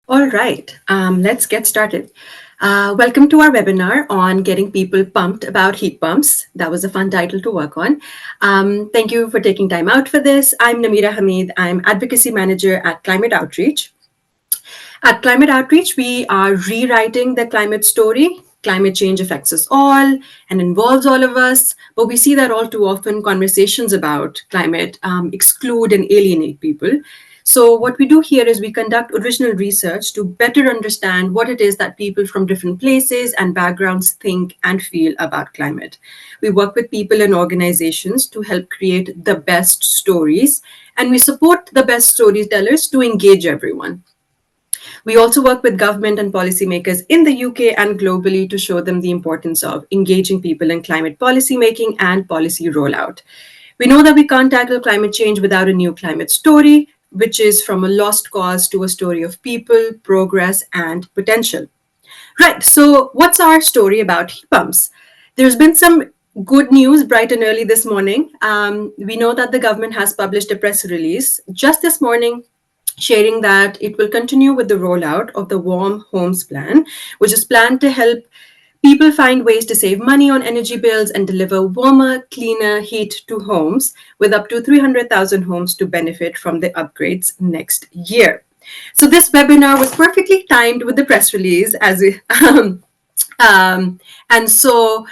All right, let's get started. Welcome to our webinar on getting people pumped about heat pumps. That was a fun title to work on. Thank you for taking time out for this. I'm Namira Hamid. I'm Advocacy Manager at Climate Outreach. At Climate Outreach, we are rewriting the climate story. Climate change affects us all and involves all of us, but we see that all too often conversations about climate exclude and alienate people. So what we do here is we conduct original research to better understand what it is that people from different places and backgrounds think and feel about climate. We work with people and organizations to help create the best stories, and we support the best storytellers to engage everyone. We also work with government and policymakers in the UK and globally to show them the importance of engaging people in climate policy making and policy rollout. We know that we can't tackle climate change without a new climate story, which is from a lost cause to a story of people, progress, and potential. Right, so what's our story about heat pumps? There's been some good news bright and early this morning. We know that the government has published a press release just this morning sharing that it will continue with the rollout of the Warm Homes Plan, which is planned to help people find ways to save money on energy bills and deliver warmer, cleaner heat to homes, with up to 300,000 homes to benefit from the upgrades next year. So this webinar was perfectly timed with the press release, and so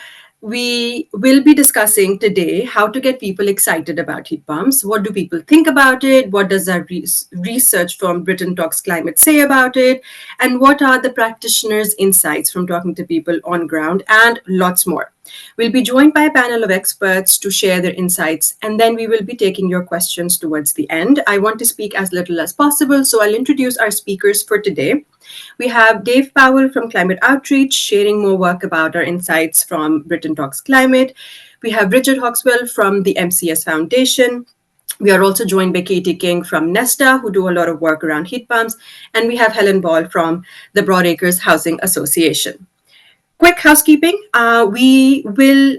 we will be discussing today how to get people excited about heat pumps. What do people think about it? What does our research from Britain Talks Climate say about it? And what are the practitioners' insights from talking to people on ground, and lots more. We'll be joined by a panel of experts to share their insights, and then we will be taking your questions towards the end. I want to speak as little as possible, so I'll introduce our speakers for today. We have Dave Powell from Climate Outreach sharing more work about our insights from Britain Talks Climate. We have Richard Hauxwell from the MCS Foundation. We are also joined by Katie King from Nesta, who do a lot of work around heat pumps. And we have Helen Ball from the Broadacres Housing Association. Quick housekeeping, we will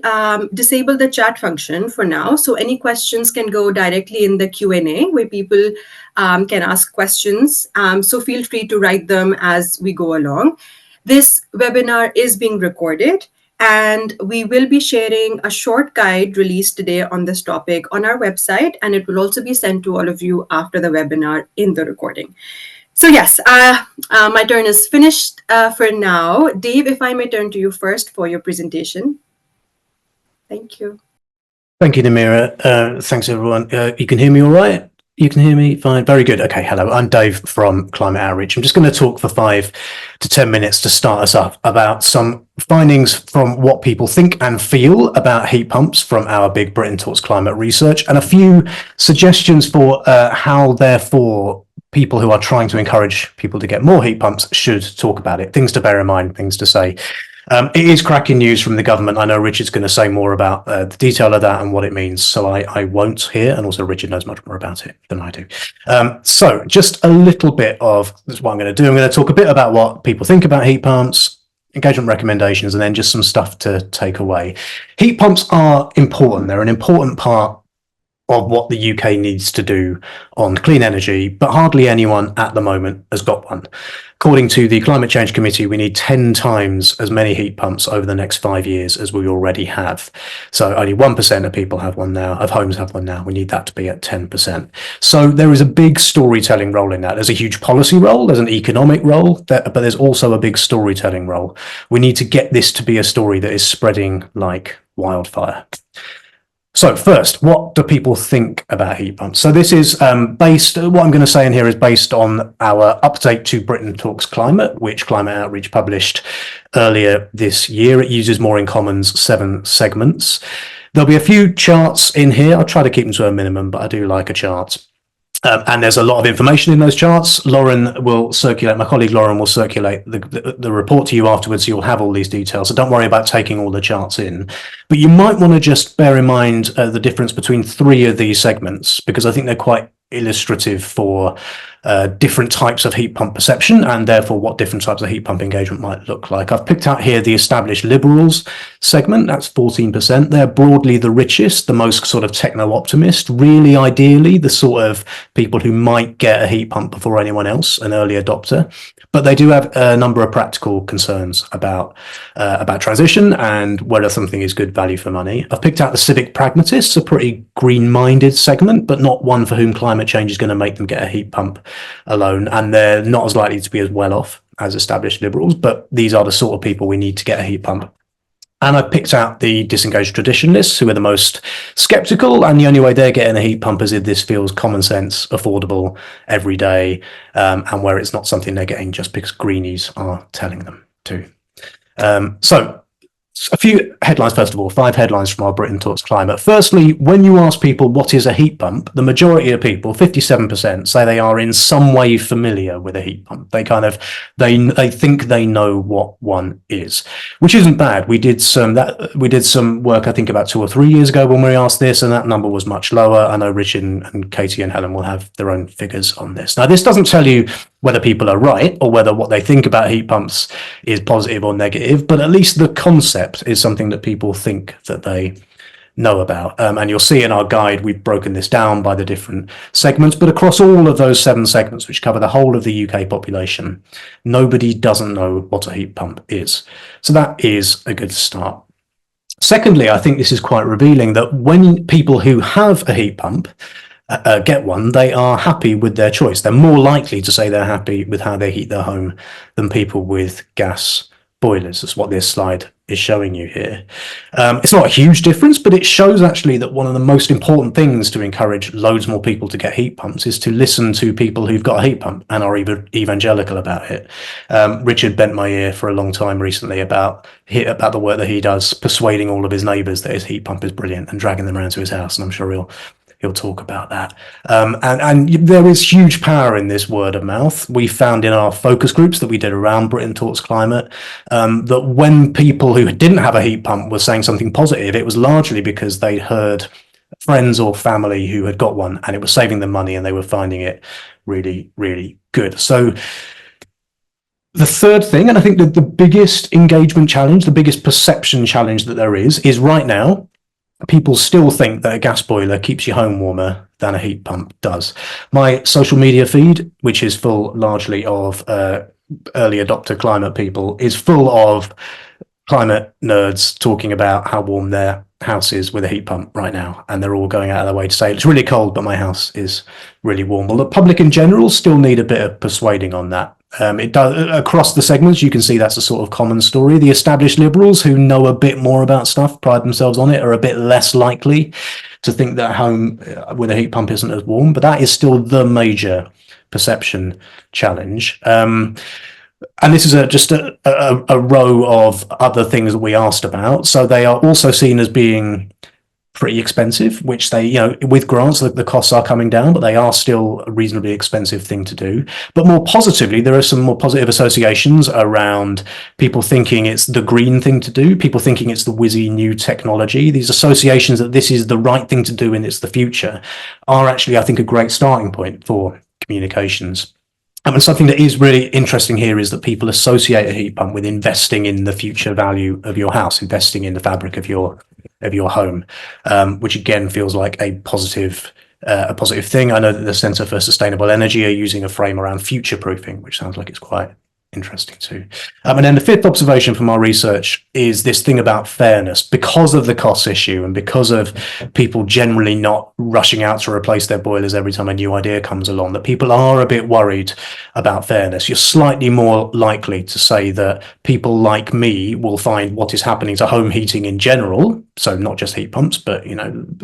disable the chat function for now. So any questions can go directly in the Q&A where people can ask questions. So feel free to write them as we go along. This webinar is being recorded, and we will be sharing a short guide released today on this topic on our website, and it will also be sent to all of you after the webinar in the recording. So yes, my turn is finished for now. Dave, if I may turn to you first for your presentation. Thank you. Thank you, Namira. Thanks, everyone. You can hear me all right? You can hear me fine? Very good. Okay, hello. I'm Dave from Climate Outreach. I'm just going to talk for 5 to 10 minutes to start us up about some findings from what people think and feel about heat pumps from our Big Britain Talks Climate research, and a few suggestions for how, therefore, people who are trying to encourage people to get more heat pumps should talk about it. Things to bear in mind, things to say. It is cracking news from the government. I know Richard's going to say more about the detail of that and what it means, so I won't here, and also Richard knows much more about it than I do. So just a little bit of that's what I'm going to do. I'm going to talk a bit about what people think about heat pumps, engagement recommendations, and then just some stuff to take away. Heat pumps are important. They're an important part of what the UK needs to do on clean energy, but hardly anyone at the moment has got one. According to the Climate Change Committee, we need 10 times as many heat pumps over the next 5 years as we already have. So only 1% of people have one now, of homes have one now. We need that to be at 10%. So there is a big storytelling role in that. There's a huge policy role, there's an economic role, but there's also a big storytelling role. We need to get this to be a story that is spreading like wildfire. So first, what do people think about heat pumps? So this is based, what I'm going to say in here is based on our update to Britain Talks Climate, which Climate Outreach published earlier this year. It uses More in Commons 7 segments. There'll be a few charts in here. I'll try to keep them to a minimum, but I do like a chart. And there's a lot of information in those charts. Lauren will circulate, my colleague Lauren will circulate the report to you afterwards, so you'll have all these details. So don't worry about taking all the charts in. But you might want to just bear in mind the difference between 3 of these segments, because I think they're quite illustrative for different types of heat pump perception and therefore what different types of heat pump engagement might look like. I've picked out here the established liberals segment, that's 14%. They're broadly the richest, the most sort of techno-optimist, really ideally the sort of people who might get a heat pump before anyone else, an early adopter. But they do have a number of practical concerns about transition and whether something is good value for money. I've picked out the civic pragmatists, a pretty green-minded segment, but not one for whom climate change is going to make them get a heat pump alone, and they're not as likely to be as well off as established liberals, but these are the sort of people we need to get a heat pump. And I picked out the disengaged traditionalists, who are the most skeptical, and the only way they're getting a heat pump is if this feels common sense, affordable, every day, and where it's not something they're getting just because greenies are telling them to. So a few headlines, first of all, 5 headlines from our Britain Talks Climate. Firstly, when you ask people what is a heat pump, the majority of people, 57%, say they are in some way familiar with a heat pump. They they think they know what one is, which isn't bad. We did some work, I think about 2 or 3 years ago when we asked this, and that number was much lower. I know Richard and Katie and Helen will have their own figures on this. Now, this doesn't tell you whether people are right or whether what they think about heat pumps is positive or negative, but at least the concept is something that people think that they know about. And you'll see in our guide, we've broken this down by the different segments, but across all of those 7 segments, which cover the whole of the UK population, nobody doesn't know what a heat pump is. So that is a good start. Secondly, I think this is quite revealing that when people who have a heat pump get one, they are happy with their choice. They're more likely to say they're happy with how they heat their home than people with gas boilers. That's what this slide is showing you here. It's not a huge difference, but it shows actually that one of the most important things to encourage loads more people to get heat pumps is to listen to people who've got a heat pump and are evangelical about it. Richard bent my ear for a long time recently about the work that he does, persuading all of his neighbours that his heat pump is brilliant and dragging them around to his house, and I'm sure he'll talk about that. And there is huge power in this word of mouth. We found in our focus groups that we did around Britain Talks Climate that when people who didn't have a heat pump were saying something positive, it was largely because they'd heard friends or family who had got one and it was saving them money and they were finding it really, really good. So the third thing, and I think that the biggest engagement challenge, the biggest perception challenge that there is right now, people still think that a gas boiler keeps your home warmer than a heat pump does. My social media feed, which is full largely of early adopter climate people, is full of climate nerds talking about how warm their house is with a heat pump right now. And they're all going out of their way to say, it's really cold, but my house is really warm. Well, the public in general still need a bit of persuading on that. It does across the segments. You can see that's a sort of common story. The established liberals who know a bit more about stuff, pride themselves on it, are a bit less likely to think that home with a heat pump isn't as warm, but that is still the major perception challenge. And this is just a row of other things that we asked about. So they are also seen as being pretty expensive, which they, with grants, the costs are coming down, but they are still a reasonably expensive thing to do. But more positively, there are some more positive associations around people thinking it's the green thing to do, people thinking it's the whizzy new technology. These associations that this is the right thing to do and it's the future are actually, I think, a great starting point for communications. And something that is really interesting here is that people associate a heat pump with investing in the future value of your house, investing in the fabric of your home, which again feels like a positive thing. I know that the Centre for Sustainable Energy are using a frame around future proofing, which sounds like it's quite interesting too. And then the fifth observation from our research is this thing about fairness. Because of the cost issue and because of people generally not rushing out to replace their boilers every time a new idea comes along, that people are a bit worried about fairness. You're slightly more likely to say that people like me will find what is happening to home heating in general, so not just heat pumps, but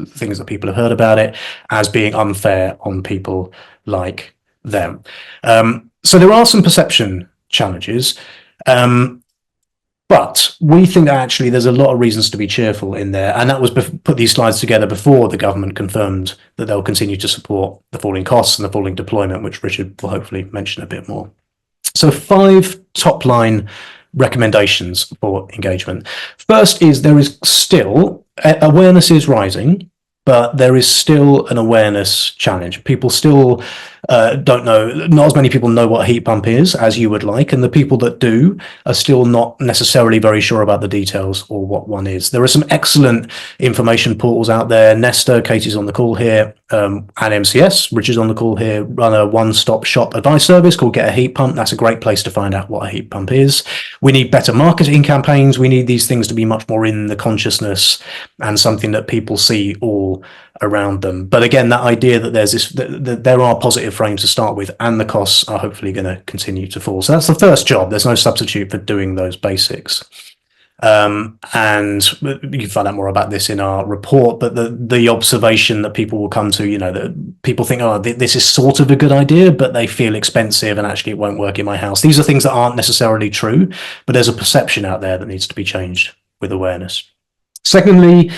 things that people have heard about it, as being unfair on people like them. So there are some perception challenges, but we think that actually there's a lot of reasons to be cheerful in there, and that was put these slides together before the government confirmed that they'll continue to support the falling costs and the falling deployment, which Richard will hopefully mention a bit more. So 5 top line recommendations for engagement. First is there is still awareness is rising, but there is still an awareness challenge. People still don't know, not as many people know what a heat pump is as you would like, and the people that do are still not necessarily very sure about the details or what one is. There are some excellent information portals out there. Nesta, Katie's on the call here, and MCS, Richard's on the call here, run a one-stop shop advice service called Get a Heat Pump. That's a great place to find out what a heat pump is. We need better marketing campaigns. We need these things to be much more in the consciousness and something that people see all around them. But again, that idea that there's this, that there are positive frames to start with, and the costs are hopefully going to continue to fall. So that's the first job. There's no substitute for doing those basics. And you can find out more about this in our report, but the observation that people will come to, that people think, oh, this is sort of a good idea, but they feel expensive and actually it won't work in my house. These are things that aren't necessarily true, but there's a perception out there that needs to be changed with awareness. Secondly,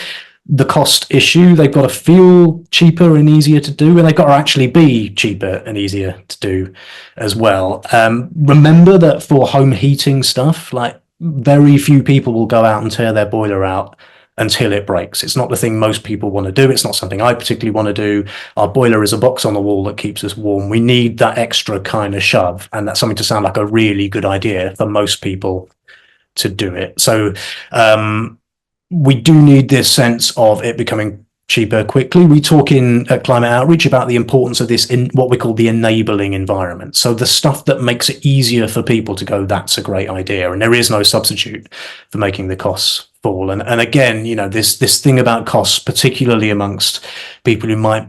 the cost issue. They've got to feel cheaper and easier to do, and they've got to actually be cheaper and easier to do as well. Remember that for home heating stuff, like, very few people will go out and tear their boiler out until it breaks. It's not the thing most people want to do. It's not something I particularly want to do. Our boiler is a box on the wall that keeps us warm. We need that extra kind of shove, and that's something to sound like a really good idea for most people to do it. So we do need this sense of it becoming cheaper quickly. We talk in Climate Outreach about the importance of this in what we call the enabling environment. So the stuff that makes it easier for people to go, that's a great idea. And there is no substitute for making the costs fall. And again, this thing about costs, particularly amongst people who might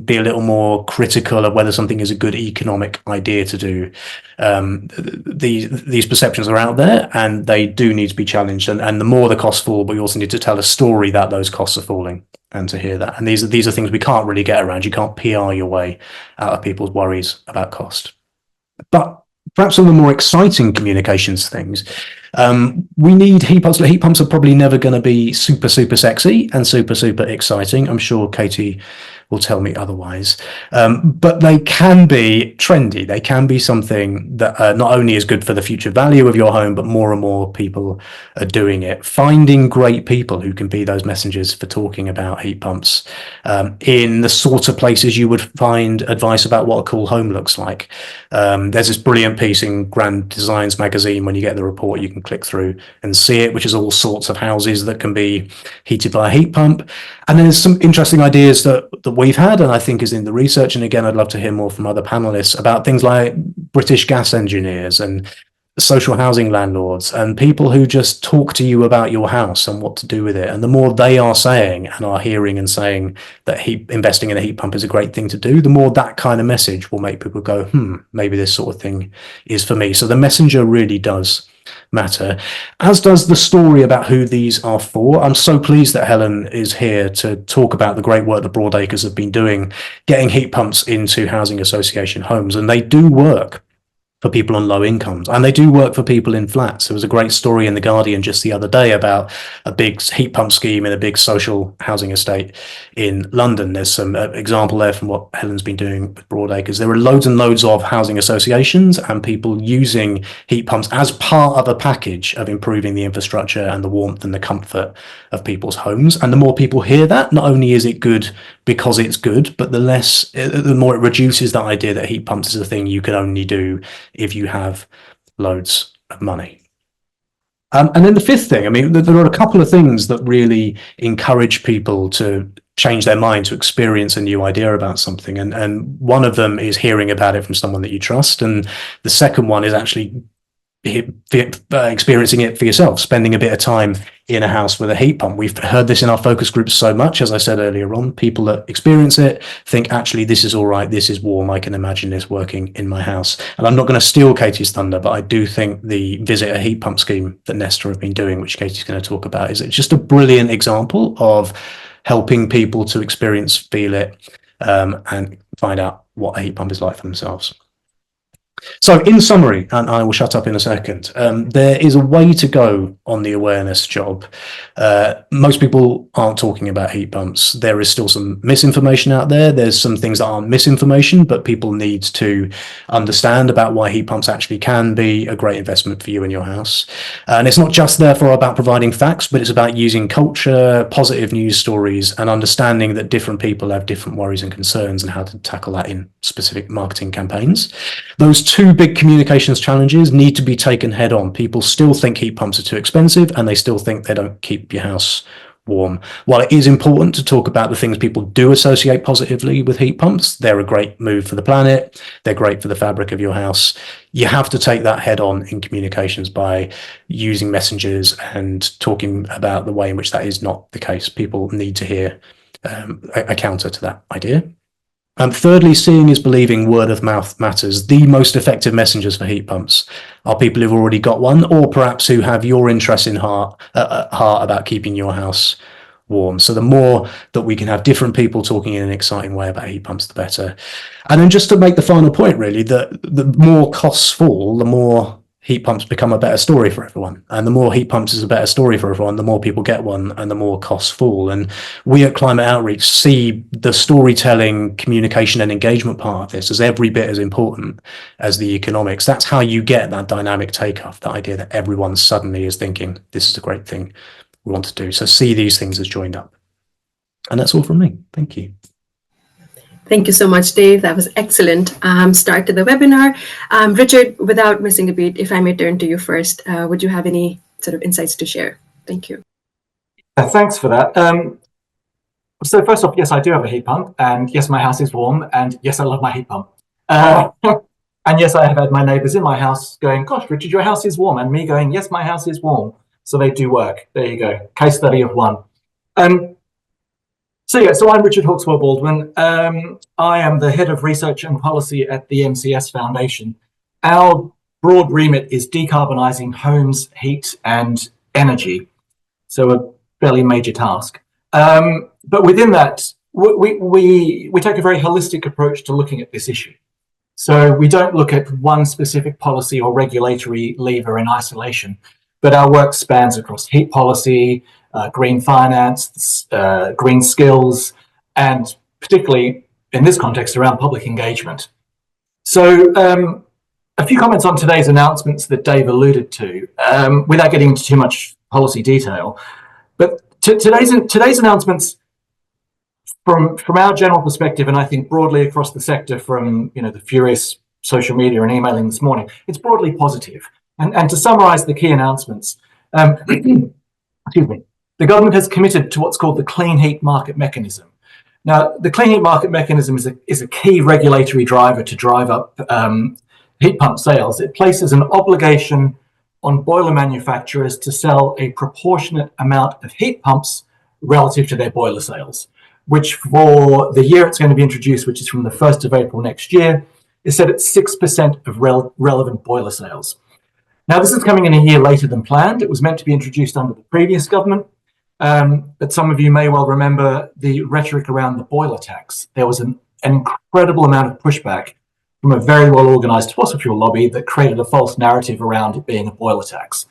be a little more critical of whether something is a good economic idea to do. These perceptions are out there, and they do need to be challenged. And the more the costs fall, but we also need to tell a story that those costs are falling, and to hear that. And these are things we can't really get around. You can't PR your way out of people's worries about cost. But perhaps some of the more exciting communications things, we need heat pumps. Heat pumps are probably never going to be super, super sexy and super, super exciting. I'm sure Katie will tell me otherwise. But they can be trendy. They can be something that not only is good for the future value of your home, but more and more people are doing it. Finding great people who can be those messengers for talking about heat pumps in the sort of places you would find advice about what a cool home looks like. There's this brilliant piece in Grand Designs magazine. When you get the report, you can click through and see it, which is all sorts of houses that can be heated by a heat pump. And then there's some interesting ideas that we've had, and I think is in the research. And again, I'd love to hear more from other panelists about things like British gas engineers and social housing landlords and people who just talk to you about your house and what to do with it. And the more they are saying and are hearing and saying that investing in a heat pump is a great thing to do, the more that kind of message will make people go, maybe this sort of thing is for me. So the messenger really does matter, as does the story about who these are for. I'm so pleased that Helen is here to talk about the great work that Broadacres have been doing, getting heat pumps into housing association homes, and they do work for people on low incomes, and they do work for people in flats. There was a great story in The Guardian just the other day about a big heat pump scheme in a big social housing estate in London. There's some example there from what Helen's been doing with Broadacres. There are loads and loads of housing associations and people using heat pumps as part of a package of improving the infrastructure and the warmth and the comfort of people's homes. And the more people hear that, not only is it good because it's good, but the more it reduces that idea that heat pumps is a thing you can only do if you have loads of money. And then the fifth thing, I mean, there are a couple of things that really encourage people to change their mind, to experience a new idea about something. And one of them is hearing about it from someone that you trust. And the second one is actually experiencing it for yourself, spending a bit of time in a house with a heat pump. We've heard this in our focus groups so much, as I said earlier on. People that experience it think, actually, this is all right, this is warm, I can imagine this working in my house. And I'm not going to steal Katie's thunder, but I do think the Visit a Heat Pump scheme that Nesta have been doing, which Katie's going to talk about, is just a brilliant example of helping people to experience, feel it, and find out what a heat pump is like for themselves. So in summary, and I will shut up in a second, there is a way to go on the awareness job. Most people aren't talking about heat pumps. There is still some misinformation out there. There's some things that aren't misinformation, but people need to understand about why heat pumps actually can be a great investment for you and your house. And it's not just therefore about providing facts, but it's about using culture, positive news stories, and understanding that different people have different worries and concerns and how to tackle that in specific marketing campaigns. Those two big communications challenges need to be taken head on. People still think heat pumps are too expensive, and they still think they don't keep your house warm. While it is important to talk about the things people do associate positively with heat pumps, they're a great move for the planet, they're great for the fabric of your house. You have to take that head on in communications by using messengers and talking about the way in which that is not the case. People need to hear a counter to that idea. And thirdly, seeing is believing. Word of mouth matters. The most effective messengers for heat pumps are people who've already got one, or perhaps who have your interest in heart about keeping your house warm. So the more that we can have different people talking in an exciting way about heat pumps, the better. And then just to make the final point, really, that the more costs fall, the more heat pumps become a better story for everyone. And the more heat pumps is a better story for everyone, the more people get one and the more costs fall. And we at Climate Outreach see the storytelling, communication and engagement part of this as every bit as important as the economics. That's how you get that dynamic takeoff, the idea that everyone suddenly is thinking, this is a great thing we want to do. So see these things as joined up. And that's all from me. Thank you. Thank you so much, Dave. That was excellent start to the webinar. Richard, without missing a beat, if I may turn to you first, would you have any sort of insights to share? Thank you. Thanks for that. So first off, yes, I do have a heat pump, and yes, my house is warm, and yes, I love my heat pump. And yes, I have had my neighbours in my house going, gosh, Richard, your house is warm, and me going, yes, my house is warm. So they do work. There you go. Case study of one. So I'm Richard Hauxwell-Baldwin. I am the head of research and policy at the MCS Foundation. Our broad remit is decarbonising homes, heat and energy. So a fairly major task. But within that, we take a very holistic approach to looking at this issue. So we don't look at one specific policy or regulatory lever in isolation, but our work spans across heat policy, green finance, green skills, and particularly in this context around public engagement. So a few comments on today's announcements that Dave alluded to, without getting into too much policy detail. But today's announcements, from our general perspective, and I think broadly across the sector, from the furious social media and emailing this morning, it's broadly positive. And to summarise the key announcements, excuse me. The government has committed to what's called the Clean Heat Market Mechanism. Now, the Clean Heat Market Mechanism is a key regulatory driver to drive up heat pump sales. It places an obligation on boiler manufacturers to sell a proportionate amount of heat pumps relative to their boiler sales, which for the year it's going to be introduced, which is from the 1st of April next year, is set at 6% of relevant boiler sales. Now, this is coming in a year later than planned. It was meant to be introduced under the previous government. But some of you may well remember the rhetoric around the boiler tax. There was an incredible amount of pushback from a very well-organised fossil fuel lobby that created a false narrative around it being a boiler tax.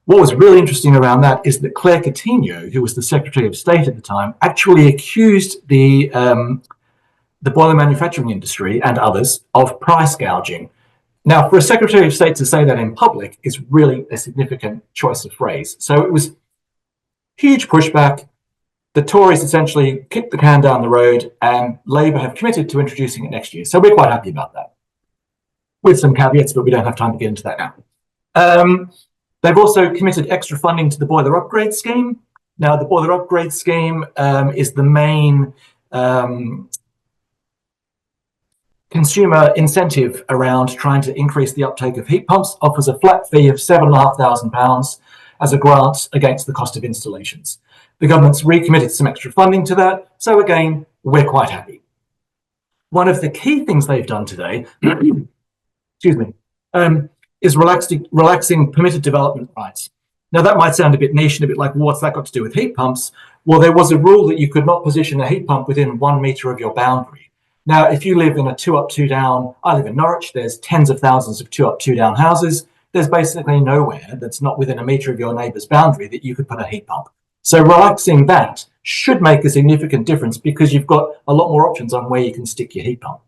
What was really interesting around that is that Claire Coutinho, who was the Secretary of State at the time, actually accused the boiler manufacturing industry and others of price gouging. Now, for a Secretary of State to say that in public is really a significant choice of phrase. So it was huge pushback. The Tories essentially kicked the can down the road, and Labour have committed to introducing it next year. So we're quite happy about that, with some caveats, but we don't have time to get into that now. They've also committed extra funding to the boiler upgrade scheme. Now, the boiler upgrade scheme is the main consumer incentive around trying to increase the uptake of heat pumps, offers a flat fee of £7,500 as a grant against the cost of installations. The government's recommitted some extra funding to that, so again, we're quite happy. One of the key things they've done today, excuse me, is relaxing permitted development rights. Now, that might sound a bit niche and a bit like, well, what's that got to do with heat pumps? Well, there was a rule that you could not position a heat pump within 1 metre of your boundary. Now, if you live in a 2-up, 2-down, I live in Norwich, there's tens of thousands of 2-up, 2-down houses. There's basically nowhere that's not within a metre of your neighbour's boundary that you could put a heat pump. So relaxing that should make a significant difference because you've got a lot more options on where you can stick your heat pump.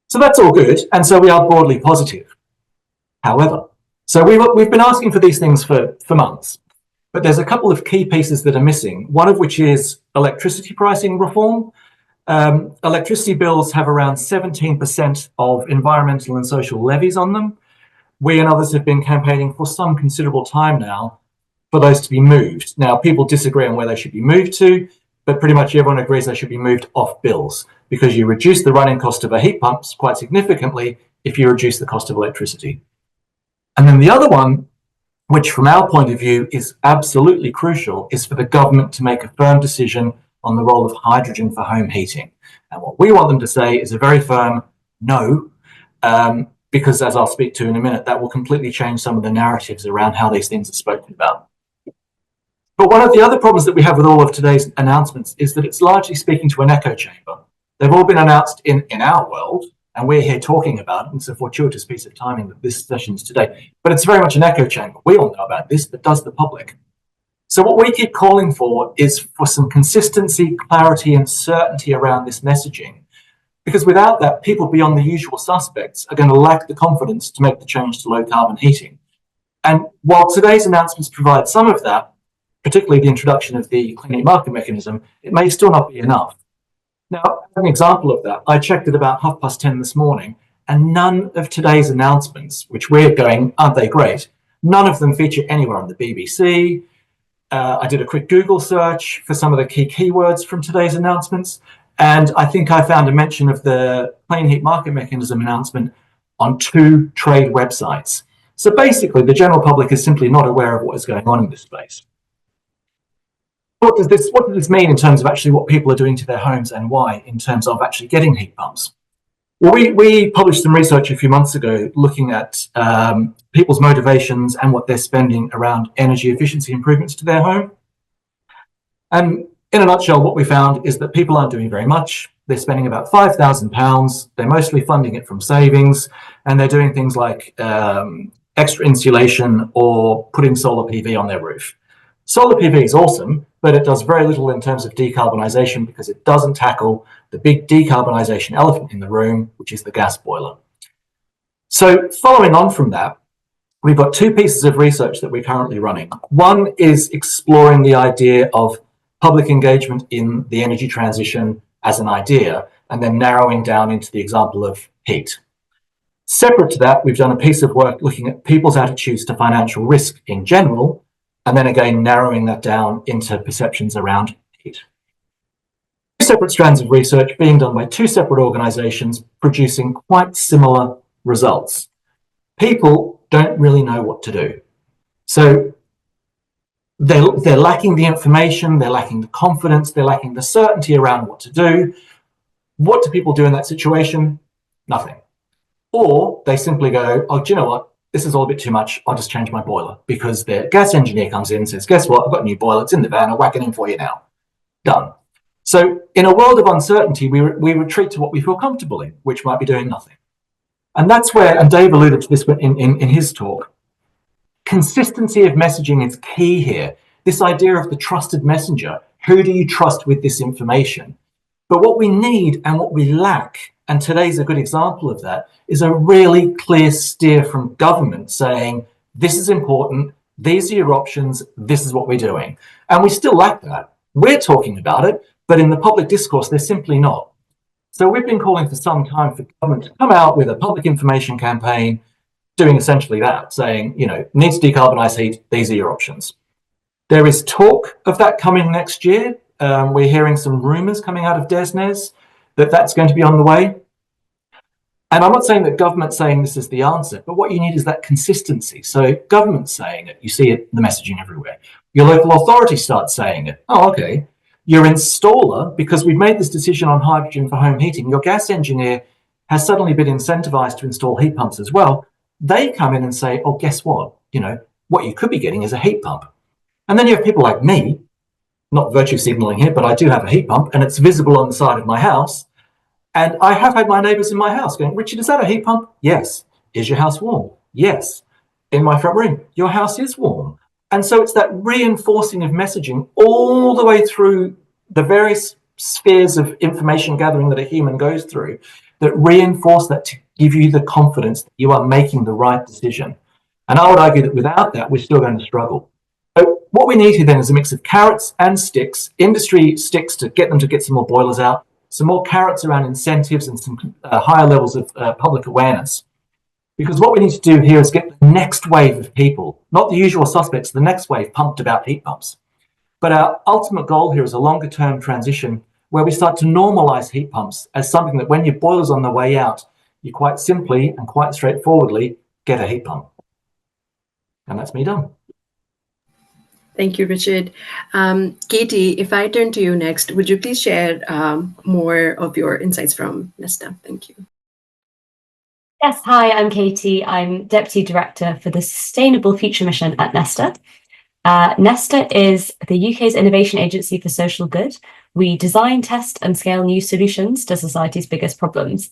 So that's all good. And so we are broadly positive. However, so we've been asking for these things for months, but there's a couple of key pieces that are missing, one of which is electricity pricing reform. Electricity bills have around 17% of environmental and social levies on them. We and others have been campaigning for some considerable time now for those to be moved. Now, people disagree on where they should be moved to, but pretty much everyone agrees they should be moved off bills because you reduce the running cost of a heat pump quite significantly if you reduce the cost of electricity. And then the other one, which from our point of view is absolutely crucial, is for the government to make a firm decision on the role of hydrogen for home heating. And what we want them to say is a very firm no, because as I'll speak to in a minute, that will completely change some of the narratives around how these things are spoken about. But one of the other problems that we have with all of today's announcements is that it's largely speaking to an echo chamber. They've all been announced in our world, and we're here talking about it. It's a fortuitous piece of timing that this session is today, but it's very much an echo chamber. We all know about this, but does the public? So what we keep calling for is for some consistency, clarity, and certainty around this messaging, because without that, people beyond the usual suspects are going to lack the confidence to make the change to low carbon heating. And while today's announcements provide some of that, particularly the introduction of the clean heat market mechanism, it may still not be enough. Now, as an example of that, I checked at about 10:30 this morning, and none of today's announcements, which we're going, aren't they great? None of them feature anywhere on the BBC. I did a quick Google search for some of the key keywords from today's announcements, and I think I found a mention of the clean heat market mechanism announcement on 2 trade websites. So basically, the general public is simply not aware of what is going on in this space. What does this mean in terms of actually what people are doing to their homes and why in terms of actually getting heat pumps? Well, we published some research a few months ago looking at people's motivations and what they're spending around energy efficiency improvements to their home. And in a nutshell, what we found is that people aren't doing very much. They're spending about £5,000. They're mostly funding it from savings, and they're doing things like extra insulation or putting solar PV on their roof. Solar PV is awesome, but it does very little in terms of decarbonisation because it doesn't tackle the big decarbonisation elephant in the room, which is the gas boiler. So following on from that, we've got 2 pieces of research that we're currently running. One is exploring the idea of public engagement in the energy transition as an idea, and then narrowing down into the example of heat. Separate to that, we've done a piece of work looking at people's attitudes to financial risk in general, and then again, narrowing that down into perceptions around heat. 2 separate strands of research being done by 2 separate organisations producing quite similar results. People don't really know what to do. So they're lacking the information, they're lacking the confidence, they're lacking the certainty around what to do. What do people do in that situation? Nothing. Or they simply go, oh, do you know what? This is all a bit too much. I'll just change my boiler, because the gas engineer comes in and says, guess what? I've got a new boiler. It's in the van. I'll whack it in for you now. Done. So in a world of uncertainty, we retreat to what we feel comfortable in, which might be doing nothing. And that's where, and Dave alluded to this in his talk, consistency of messaging is key here. This idea of the trusted messenger. Who do you trust with this information? But what we need and what we lack, and today's a good example of that, is a really clear steer from government saying, this is important, these are your options, this is what we're doing. And we still lack that. We're talking about it, but in the public discourse, they're simply not. So we've been calling for some time for government to come out with a public information campaign doing essentially that, saying, you know, need to decarbonise heat, these are your options. There is talk of that coming next year. We're hearing some rumours coming out of DESNZ that that's going to be on the way. And I'm not saying that government's saying this is the answer, but what you need is that consistency. So government's saying it, you see it, the messaging everywhere. Your local authority starts saying it. Oh, okay. Your installer, because we've made this decision on hydrogen for home heating, your gas engineer has suddenly been incentivized to install heat pumps as well. They come in and say, oh, guess what? You know, what you could be getting is a heat pump. And then you have people like me, not virtue signaling here, but I do have a heat pump and it's visible on the side of my house. And I have had my neighbours in my house going, Richard, is that a heat pump? Yes. Is your house warm? Yes. In my front room, your house is warm. And so it's that reinforcing of messaging all the way through the various spheres of information gathering that a human goes through that reinforce that to give you the confidence that you are making the right decision. And I would argue that without that, we're still going to struggle. So what we need here then is a mix of carrots and sticks, industry sticks to get them to get some more boilers out, some more carrots around incentives and some higher levels of public awareness. Because what we need to do here is get the next wave of people, not the usual suspects, the next wave pumped about heat pumps. But our ultimate goal here is a longer term transition where we start to normalize heat pumps as something that when your boiler's on the way out, you quite simply and quite straightforwardly get a heat pump. And that's me done. Thank you, Richard. Katie, if I turn to you next, would you please share more of your insights from Nesta? Thank you. Yes, hi, I'm Katie. I'm Deputy Director for the Sustainable Future Mission at Nesta. Nesta is the UK's innovation agency for social good. We design, test and scale new solutions to society's biggest problems.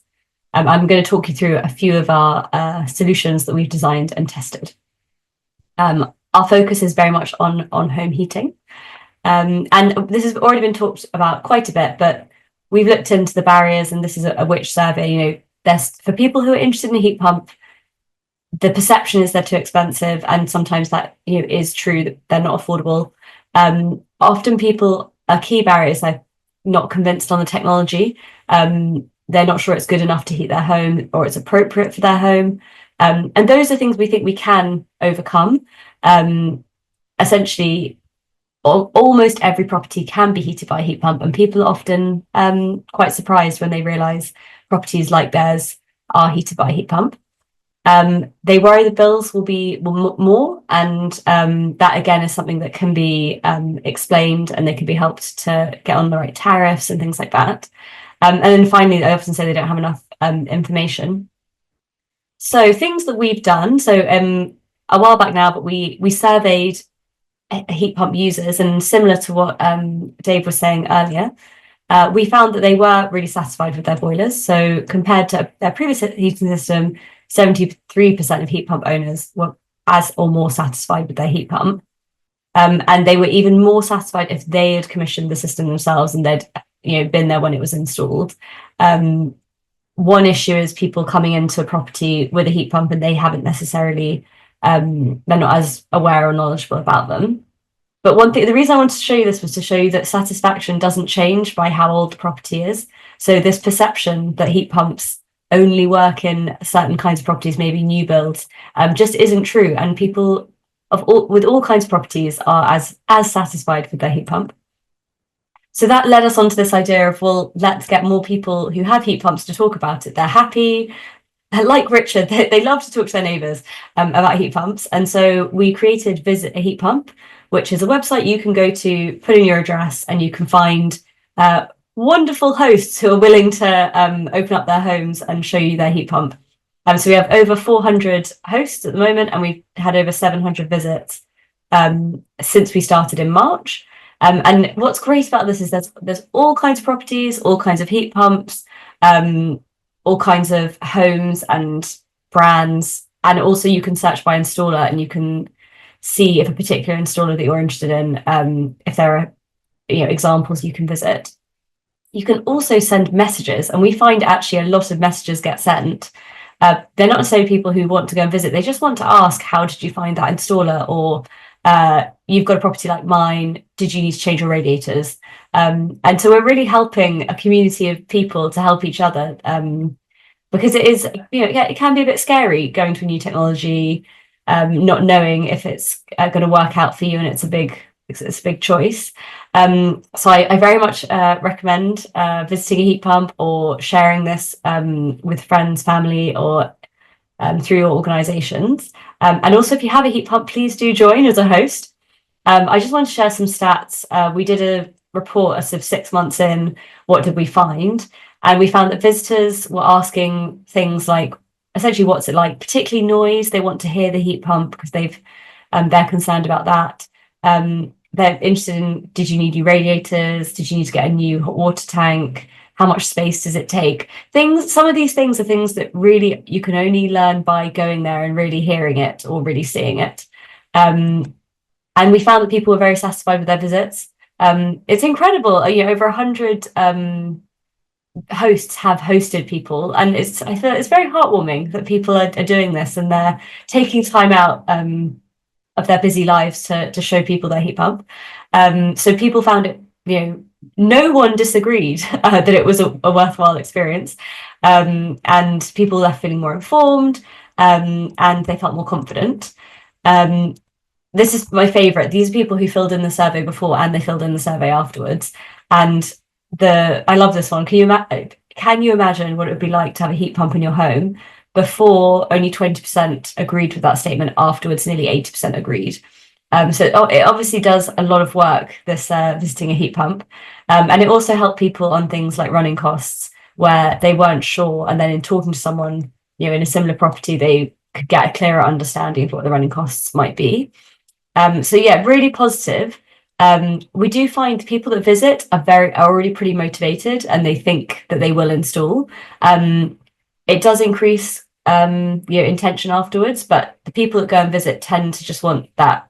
I'm going to talk you through a few of our solutions that we've designed and tested. Our focus is very much on home heating. And this has already been talked about quite a bit, but we've looked into the barriers, and this is a Which survey. For people who are interested in a heat pump, the perception is they're too expensive, and sometimes that is true, that they're not affordable. Often a key barrier is they're not convinced on the technology. They're not sure it's good enough to heat their home or it's appropriate for their home. And those are things we think we can overcome. Essentially, almost every property can be heated by a heat pump, and people are often quite surprised when they realise properties like theirs are heated by a heat pump. They worry the bills will be more, and that again is something that can be explained, and they can be helped to get on the right tariffs and things like that. And then finally, I often say they don't have enough information. So things that we've done, a while back now, but we surveyed heat pump users, and similar to what Dave was saying earlier, we found that they were really satisfied with their boilers. So compared to their previous heating system, 73% of heat pump owners were as or more satisfied with their heat pump. And they were even more satisfied if they had commissioned the system themselves and they'd been there when it was installed. One issue is people coming into a property with a heat pump and they haven't necessarily, they're not as aware or knowledgeable about them. But the reason I wanted to show you this was to show you that satisfaction doesn't change by how old the property is. So this perception that heat pumps only work in certain kinds of properties, maybe new builds, just isn't true. And people with all kinds of properties are as satisfied with their heat pump. So that led us onto this idea of, well, let's get more people who have heat pumps to talk about it. They're happy. Like Richard, they love to talk to their neighbours about heat pumps. And so we created Visit a Heat Pump, which is a website you can go to, put in your address, and you can find wonderful hosts who are willing to open up their homes and show you their heat pump. So we have over 400 hosts at the moment, and we've had over 700 visits since we started in March. And what's great about this is there's all kinds of properties, all kinds of heat pumps, all kinds of homes and brands. And also you can search by installer, and you can see if a particular installer that you're interested in, if there are examples you can visit. You can also send messages, and we find actually a lot of messages get sent. They're not necessarily people who want to go and visit. They just want to ask, how did you find that installer? Or you've got a property like mine, did you need to change your radiators? And so we're really helping a community of people to help each other, because it is, it can be a bit scary going to a new technology, not knowing if it's going to work out for you, and it's a big choice. So I very much recommend visiting a heat pump or sharing this with friends, family, or through your organizations. And also, if you have a heat pump, please do join as a host. I just want to share some stats. We did a report as of 6 months in, what did we find? And we found that visitors were asking things like, essentially, what's it like? Particularly noise. They want to hear the heat pump because they're concerned about that. They're interested in, did you need new radiators? Did you need to get a new hot water tank? How much space does it take? Some of these things are things that really you can only learn by going there and really hearing it or really seeing it. And we found that people were very satisfied with their visits. It's incredible. Over 100 hosts have hosted people, and I feel it's very heartwarming that people are doing this and they're taking time out of their busy lives to show people their heat pump. So people found it, no one disagreed that it was a worthwhile experience, and people left feeling more informed, and they felt more confident. This is my favorite. These are people who filled in the survey before and they filled in the survey afterwards. And I love this one. Can you imagine what it would be like to have a heat pump in your home? Before, only 20% agreed with that statement. Afterwards, nearly 80% agreed. So it obviously does a lot of work, this visiting a heat pump. And it also helped people on things like running costs, where they weren't sure. And then in talking to someone, in a similar property, they could get a clearer understanding of what the running costs might be. So yeah, really positive. We do find people that visit are already pretty motivated and they think that they will install. It does increase intention afterwards, but the people that go and visit tend to just want that.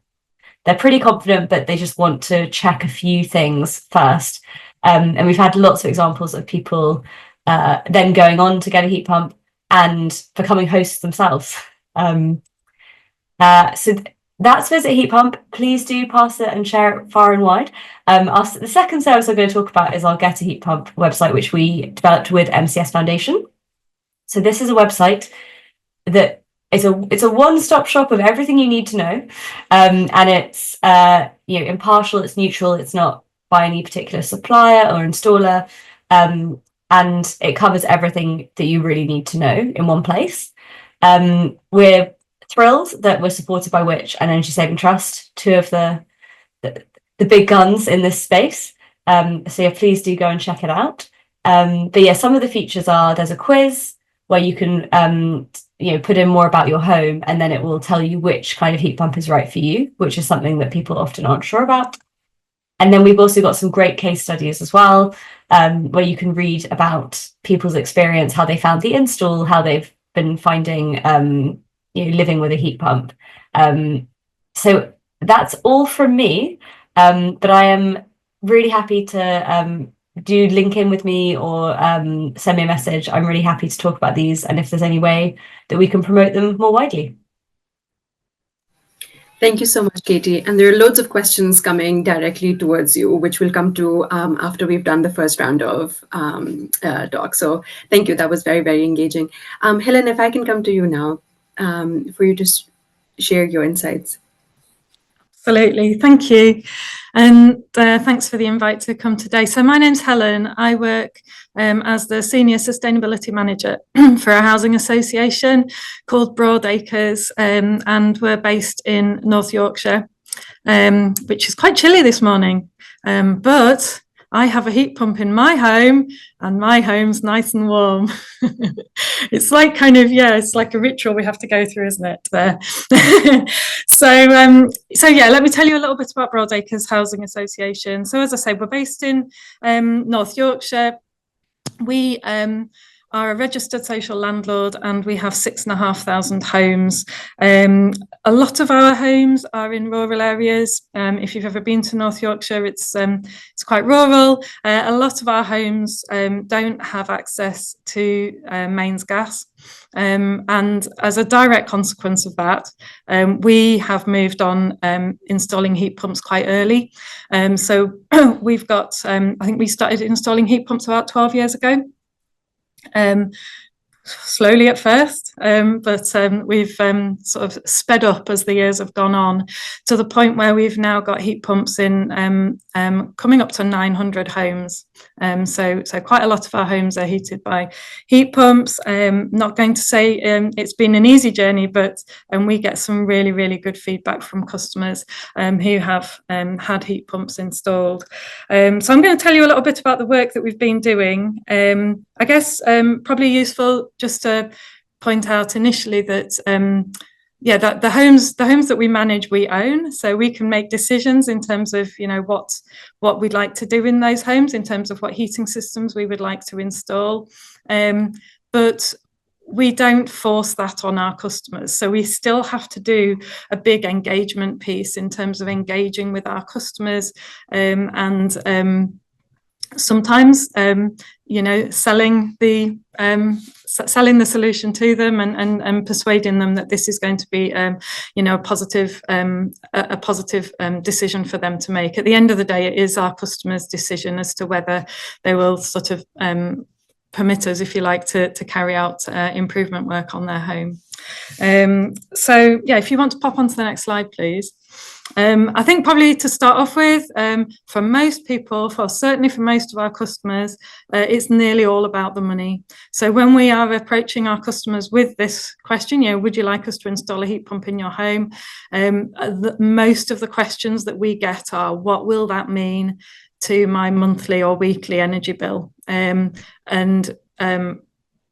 They're pretty confident, but they just want to check a few things first. And we've had lots of examples of people then going on to get a heat pump and becoming hosts themselves. So that's Visit Heat Pump. Please do pass it and share it far and wide. The second service I'm going to talk about is our Get a Heat Pump website, which we developed with MCS Foundation. So this is a website that it's a one-stop shop of everything you need to know, and it's impartial, it's neutral, it's not by any particular supplier or installer, and it covers everything that you really need to know in one place. We're thrilled that we're supported by Which and Energy Saving Trust, two of the big guns in this space. So yeah, please do go and check it out. But yeah, some of the features are, there's a quiz where you can put in more about your home, and then it will tell you which kind of heat pump is right for you, which is something that people often aren't sure about. And then we've also got some great case studies as well, where you can read about people's experience, how they found the install, how they've been finding living with a heat pump. So that's all from me, but I am really happy to do link in with me or send me a message. I'm really happy to talk about these, and if there's any way that we can promote them more widely. Thank you so much, Katie. And there are loads of questions coming directly towards you, which we'll come to after we've done the first round of talk. So thank you. That was very, very engaging. Helen, if I can come to you now for you to share your insights. Absolutely. Thank you. And thanks for the invite to come today. So my name's Helen. I work as the Senior Sustainability Manager for a housing association called Broadacres, and we're based in North Yorkshire, which is quite chilly this morning. But I have a heat pump in my home and my home's nice and warm. It's like it's like a ritual we have to go through, isn't it? So yeah, let me tell you a little bit about Broadacres Housing Association. So as I say, we're based in North Yorkshire. We are a registered social landlord, and we have 6,500 homes. A lot of our homes are in rural areas. If you've ever been to North Yorkshire, it's quite rural. A lot of our homes don't have access to mains gas. And as a direct consequence of that, we have moved on installing heat pumps quite early. So we've got, I think we started installing heat pumps about 12 years ago. Slowly at first, but we've sort of sped up as the years have gone on, to the point where we've now got heat pumps in coming up to 900 homes. So quite a lot of our homes are heated by heat pumps. Not going to say it's been an easy journey, but we get some really, really good feedback from customers who have had heat pumps installed. So I'm going to tell you a little bit about the work that we've been doing. I guess probably useful just to point out initially that the homes that we manage, we own, so we can make decisions in terms of, you know, what we'd like to do in those homes, in terms of what heating systems we would like to install, but we don't force that on our customers. So we still have to do a big engagement piece in terms of engaging with our customers, and sometimes, you know, selling the solution to them, and persuading them that this is going to be, you know, a positive decision for them to make. At the end of the day, it is our customers' decision as to whether they will sort of permit us, if you like, to carry out improvement work on their home. So yeah, if you want to pop onto the next slide, please. I think probably to start off with, for most people, certainly for most of our customers, it's nearly all about the money. So when we are approaching our customers with this question, you know, would you like us to install a heat pump in your home? Most of the questions that we get are, what will that mean to my monthly or weekly energy bill?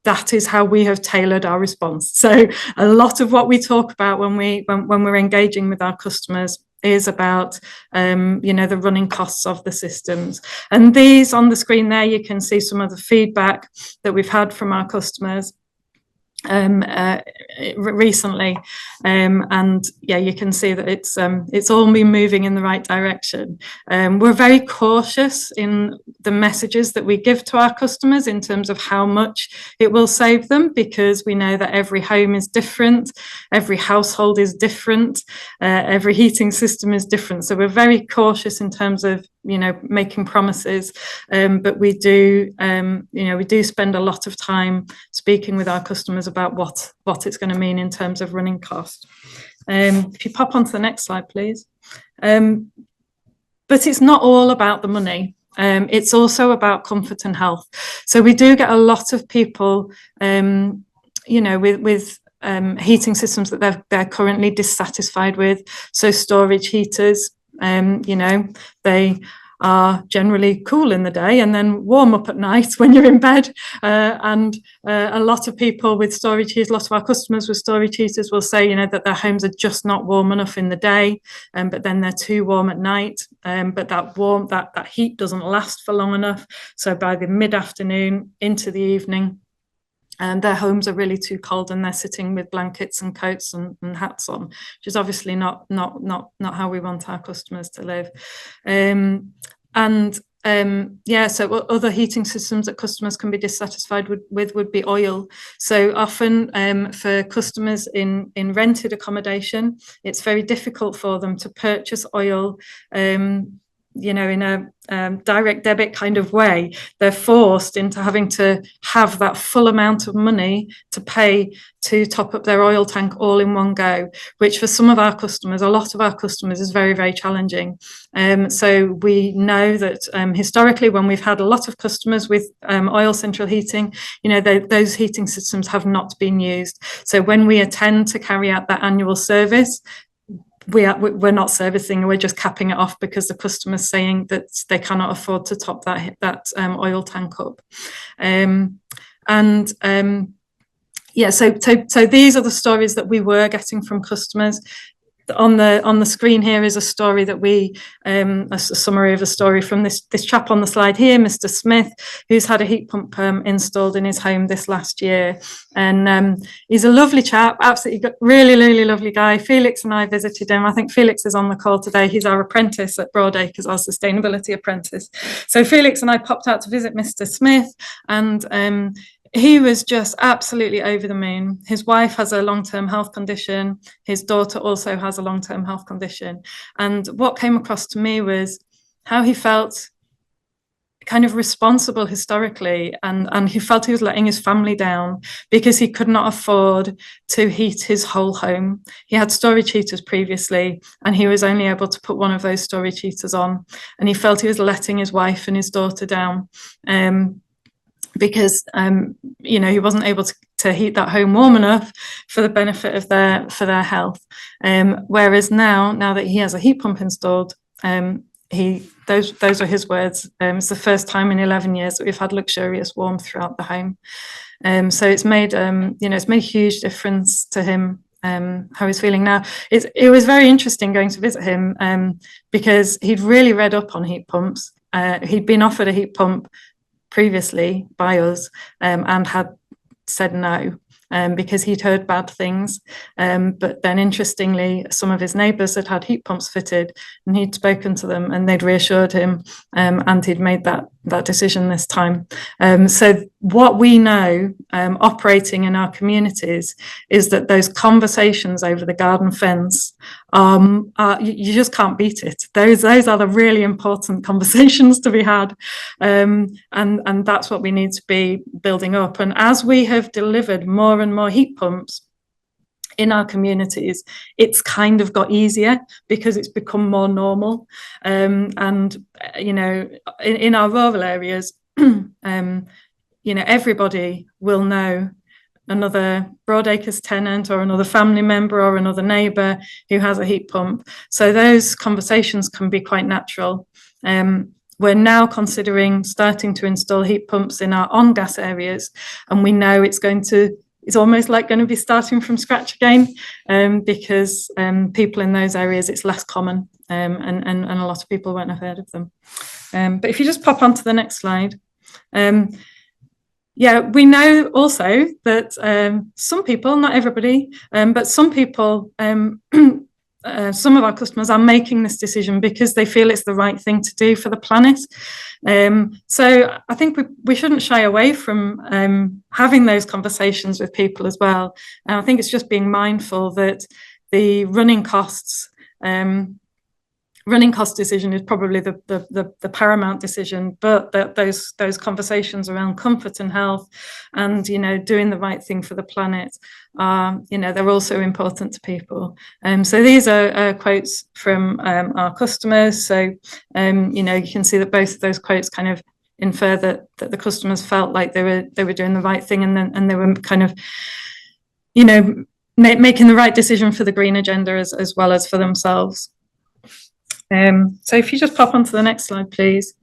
That is how we have tailored our response. So a lot of what we talk about when we're engaging with our customers is about, you know, the running costs of the systems. And these on the screen there, you can see some of the feedback that we've had from our customers recently, and yeah, you can see that it's all been moving in the right direction. We're very cautious in the messages that we give to our customers in terms of how much it will save them, because we know that every home is different, every household is different, every heating system is different. So we're very cautious in terms of, you know, making promises, but we do, you know, we do spend a lot of time speaking with our customers about what it's going to mean in terms of running cost. If you pop onto the next slide, please. But it's not all about the money. It's also about comfort and health. So we do get a lot of people, you know, with heating systems that they're currently dissatisfied with. So storage heaters, you know, they are generally cool in the day and then warm up at night when you're in bed. And a lot of people with storage heaters, a lot of our customers with storage heaters will say, you know, that their homes are just not warm enough in the day, but then they're too warm at night. But that heat doesn't last for long enough. So by the mid-afternoon into the evening, and their homes are really too cold and they're sitting with blankets and coats and hats on, which is obviously not how we want our customers to live. Yeah, so other heating systems that customers can be dissatisfied with would be oil. So often for customers in rented accommodation, it's very difficult for them to purchase oil, you know, in a direct debit kind of way. They're forced into having to have that full amount of money to pay to top up their oil tank all in one go, which for some of our customers, a lot of our customers, is very, very challenging. So we know that historically, when we've had a lot of customers with oil central heating, you know, those heating systems have not been used. So when we attend to carry out that annual service, we're not servicing, we're just capping it off because the customer's saying that they cannot afford to top that oil tank up. Yeah, so these are the stories that we were getting from customers. On the screen here is a story that a summary of a story from this chap on the slide here, Mr. Smith, who's had a heat pump installed in his home this last year. And he's a lovely chap, absolutely really, really lovely guy. Felix and I visited him. I think Felix is on the call today. He's our apprentice at Broadacres, our sustainability apprentice. So Felix and I popped out to visit Mr. Smith, and he was just absolutely over the moon. His wife has a long-term health condition. His daughter also has a long-term health condition. And what came across to me was how he felt kind of responsible historically, and he felt he was letting his family down because he could not afford to heat his whole home. He had storage heaters previously, and he was only able to put one of those storage heaters on. And he felt he was letting his wife and his daughter down. Because you know, he wasn't able to heat that home warm enough for the benefit of their health. Whereas now that he has a heat pump installed, those are his words. It's the first time in 11 years that we've had luxurious warmth throughout the home. So it's made you know, it's made a huge difference to him. how he's feeling now. It was very interesting going to visit him because he'd really read up on heat pumps. He'd been offered a heat pump previously by us and had said no. Because he'd heard bad things. But then interestingly, some of his neighbours had had heat pumps fitted and he'd spoken to them and they'd reassured him and he'd made that decision this time. So what we know operating in our communities is that those conversations over the garden fence you just can't beat it. Those are the really important conversations to be had, and that's what we need to be building up. And as we have delivered more and more heat pumps in our communities, it's kind of got easier because it's become more normal. And you know, in our rural areas, you know, everybody will know another Broadacres tenant or another family member or another neighbour who has a heat pump. So those conversations can be quite natural. We're now considering starting to install heat pumps in our on-gas areas, and we know it's almost like going to be starting from scratch again because people in those areas, it's less common and a lot of people won't have heard of them. But if you just pop onto the next slide. Yeah, we know also that some people, not everybody, but some people, some of our customers are making this decision because they feel it's the right thing to do for the planet. So I think we shouldn't shy away from having those conversations with people as well. And I think it's just being mindful that the running cost decision is probably the paramount decision, but that those conversations around comfort and health and, you know, doing the right thing for the planet are, you know, they're also important to people. So these are quotes from our customers. So, you know, you can see that both of those quotes kind of infer that the customers felt like they were doing the right thing and they were kind of, you know, making the right decision for the green agenda as well as for themselves. So if you just pop onto the next slide, please.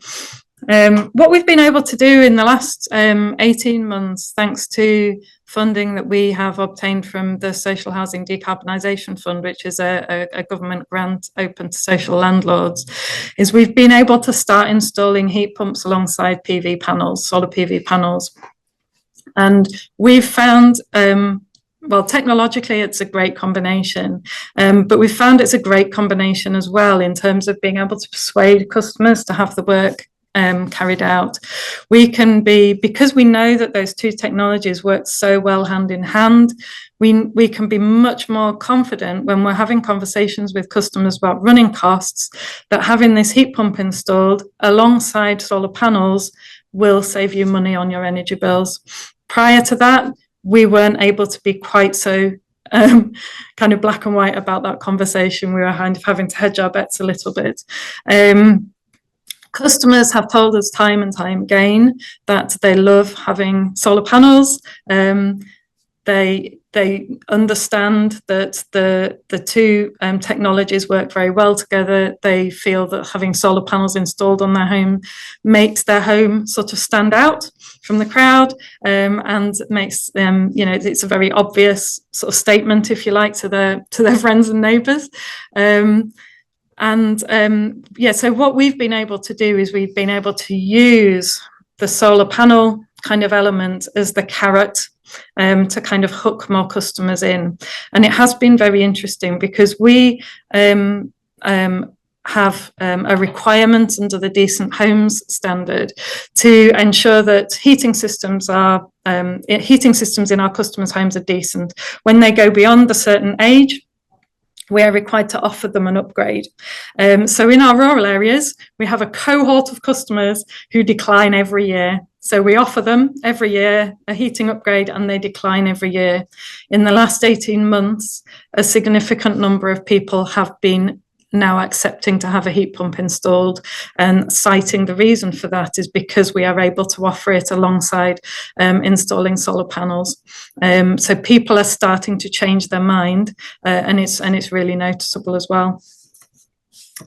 What we've been able to do in the last 18 months, thanks to funding that we have obtained from the Social Housing Decarbonisation Fund, which is a government grant open to social landlords, is we've been able to start installing heat pumps alongside PV panels, solar PV panels. And we've found well, technologically, it's a great combination, but we found it's a great combination as well in terms of being able to persuade customers to have the work carried out. We can be, because we know that those two technologies work so well hand in hand, we can be much more confident when we're having conversations with customers about running costs, that having this heat pump installed alongside solar panels will save you money on your energy bills. Prior to that, we weren't able to be quite so kind of black and white about that conversation. We were kind of having to hedge our bets a little bit. Customers have told us time and time again that they love having solar panels. They understand that the two technologies work very well together. They feel that having solar panels installed on their home makes their home sort of stand out from the crowd, and makes them, you know, it's a very obvious sort of statement, if you like, to their friends and neighbours. Yeah, so what we've been able to do is we've been able to use the solar panel kind of element as the carrot to kind of hook more customers in. And it has been very interesting because we have a requirement under the Decent Homes standard to ensure that heating systems in our customers' homes are decent. When they go beyond a certain age, we are required to offer them an upgrade. So in our rural areas, we have a cohort of customers who decline every year. So we offer them every year a heating upgrade and they decline every year. In the last 18 months, a significant number of people have been now accepting to have a heat pump installed, and citing the reason for that is because we are able to offer it alongside installing solar panels. So people are starting to change their mind, and it's really noticeable as well.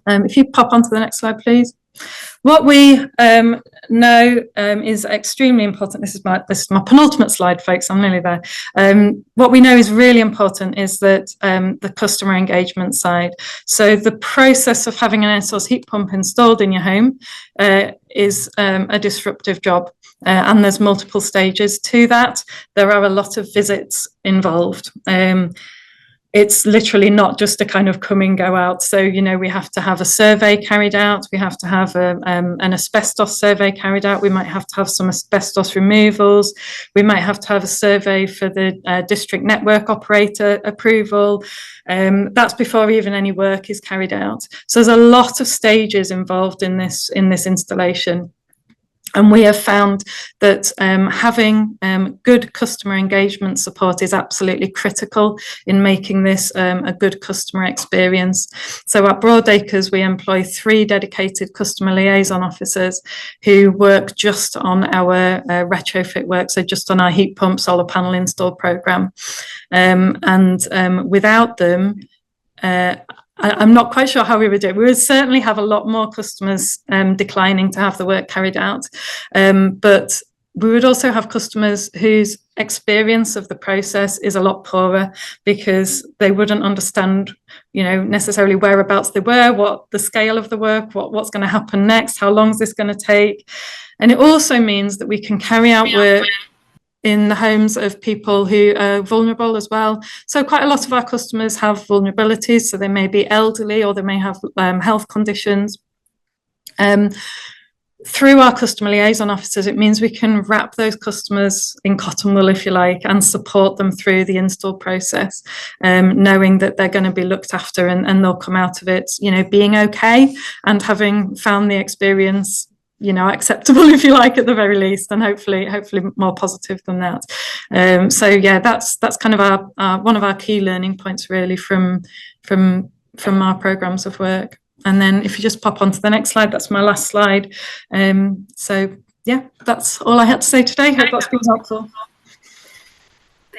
If you pop onto the next slide, please. What we know is extremely important. This is my penultimate slide, folks. I'm nearly there. What we know is really important is that the customer engagement side. So the process of having an air source heat pump installed in your home is a disruptive job. And there's multiple stages to that. There are a lot of visits involved. It's literally not just a kind of come in, go out. So, you know, we have to have a survey carried out. We have to have an asbestos survey carried out. We might have to have some asbestos removals. We might have to have a survey for the district network operator approval. That's before even any work is carried out. So there's a lot of stages involved in this installation. And we have found that having good customer engagement support is absolutely critical in making this a good customer experience. So at Broadacres, we employ 3 dedicated customer liaison officers who work just on our retrofit work, so just on our heat pump solar panel install programme. Without them, I'm not quite sure how we would do it. We would certainly have a lot more customers declining to have the work carried out. But we would also have customers whose experience of the process is a lot poorer because they wouldn't understand, you know, necessarily whereabouts they were, what the scale of the work, what's going to happen next, how long is this going to take. And it also means that we can carry out work in the homes of people who are vulnerable as well. So quite a lot of our customers have vulnerabilities, so they may be elderly or they may have health conditions. Through our customer liaison officers, it means we can wrap those customers in cotton wool, if you like, and support them through the install process, knowing that they're going to be looked after and they'll come out of it, you know, being okay and having found the experience, you know, acceptable, if you like, at the very least, and hopefully more positive than that. So yeah, that's kind of our one of our key learning points really from our programs of work. And then if you just pop onto the next slide, that's my last slide. So yeah, that's all I had to say today. Hope that's been helpful.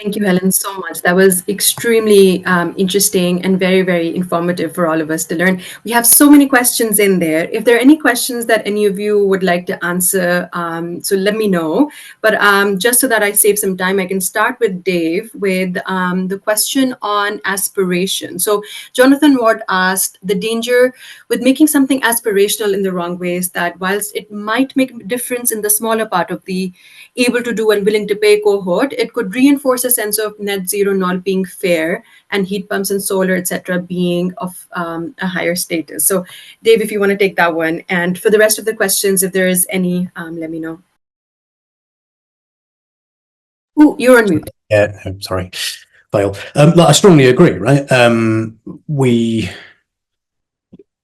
Thank you, Helen, so much. That was extremely interesting and very, very informative for all of us to learn. We have so many questions in there. If there are any questions that any of you would like to answer, so let me know. But just so that I save some time, I can start with Dave with the question on aspiration. So Jonathan Ward asked, the danger with making something aspirational in the wrong way is that whilst it might make a difference in the smaller part of the able to do and willing to pay cohort, it could reinforce a sense of net zero not being fair and heat pumps and solar, etc., being of a higher status. So Dave, if you want to take that one, and for the rest of the questions, if there is any, let me know. Oh, you're on mute. Yeah, no, sorry, fail. I strongly agree, right?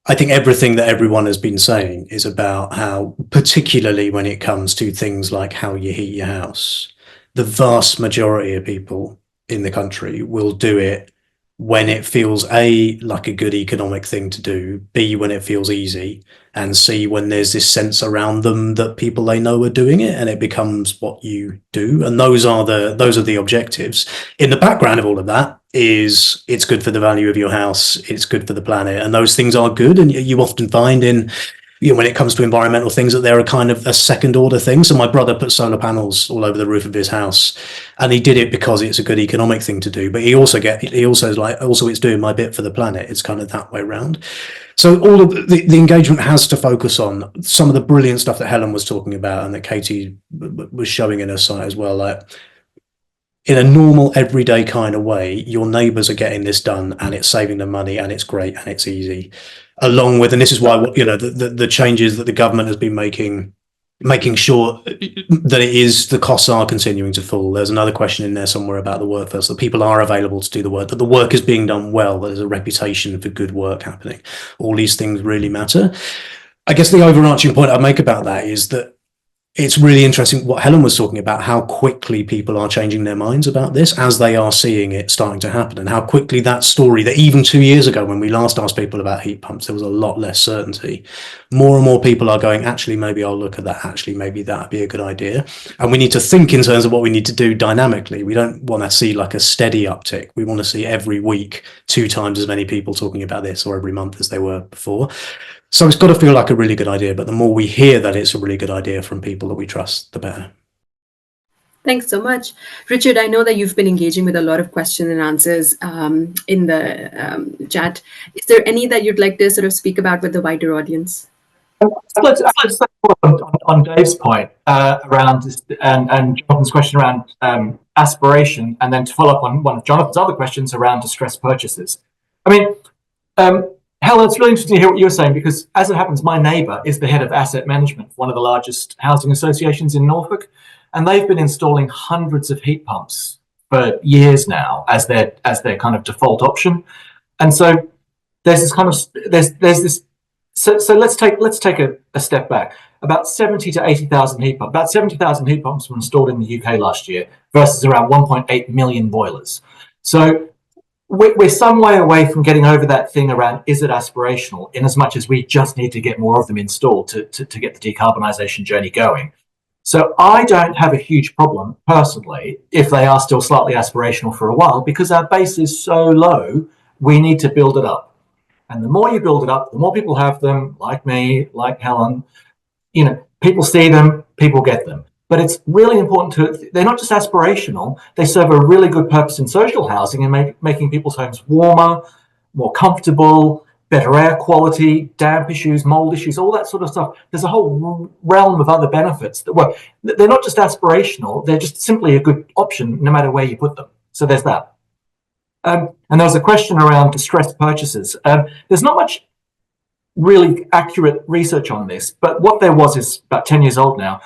I think everything that everyone has been saying is about how, particularly when it comes to things like how you heat your house, the vast majority of people in the country will do it when it feels A, like a good economic thing to do, B, when it feels easy, and C, when there's this sense around them that people they know are doing it and it becomes what you do. And those are the objectives. In the background of all of that is it's good for the value of your house, it's good for the planet, and those things are good. And you often find in, you know, when it comes to environmental things, that they're a kind of a second order thing. So my brother put solar panels all over the roof of his house, and he did it because it's a good economic thing to do. But he also it's doing my bit for the planet. It's kind of that way around. So all of the engagement has to focus on some of the brilliant stuff that Helen was talking about and that Katie was showing in her site as well. Like, in a normal, everyday kind of way, your neighbours are getting this done, and it's saving them money, and it's great, and it's easy. Along with, and this is why, you know, the changes that the government has been making sure that it is, the costs are continuing to fall. There's another question in there somewhere about the workforce, that people are available to do the work, that the work is being done well, that there's a reputation for good work happening. All these things really matter. I guess the overarching point I'd make about that is that it's really interesting what Helen was talking about, how quickly people are changing their minds about this as they are seeing it starting to happen, and how quickly that story that even 2 years ago, when we last asked people about heat pumps, there was a lot less certainty. More and more people are going, actually, maybe I'll look at that. Actually, maybe that'd be a good idea. And we need to think in terms of what we need to do dynamically. We don't want to see like a steady uptick. We want to see every week 2 times as many people talking about this, or every month as they were before. So it's got to feel like a really good idea, but the more we hear that it's a really good idea from people that we trust, the better. Thanks so much. Richard, I know that you've been engaging with a lot of questions and answers in the chat. Is there any that you'd like to sort of speak about with the wider audience? Let's on Dave's point around this, and Jonathan's question around aspiration, and then to follow up on one of Jonathan's other questions around distressed purchases. I mean, Helen, it's really interesting to hear what you're saying, because as it happens, my neighbour is the head of asset management for one of the largest housing associations in Norfolk, and they've been installing hundreds of heat pumps for years now as their kind of default option. And so there's this kind of there's this. So let's take a step back. About 70 to 80,000 heat pumps. About 70,000 heat pumps were installed in the UK last year versus around 1.8 million boilers. So we're some way away from getting over that thing around, is it aspirational, in as much as we just need to get more of them installed to get the decarbonisation journey going. So I don't have a huge problem personally if they are still slightly aspirational for a while, because our base is so low, we need to build it up. And the more you build it up, the more people have them, like me, like Helen. You know, people see them, people get them. But it's really important they're not just aspirational, they serve a really good purpose in social housing and making people's homes warmer, more comfortable, better air quality, damp issues, mold issues, all that sort of stuff. There's a whole realm of other benefits that work. They're not just aspirational, they're just simply a good option no matter where you put them. So there's that. And there was a question around distressed purchases. There's not much really accurate research on this, but what there was is about 10 years old now.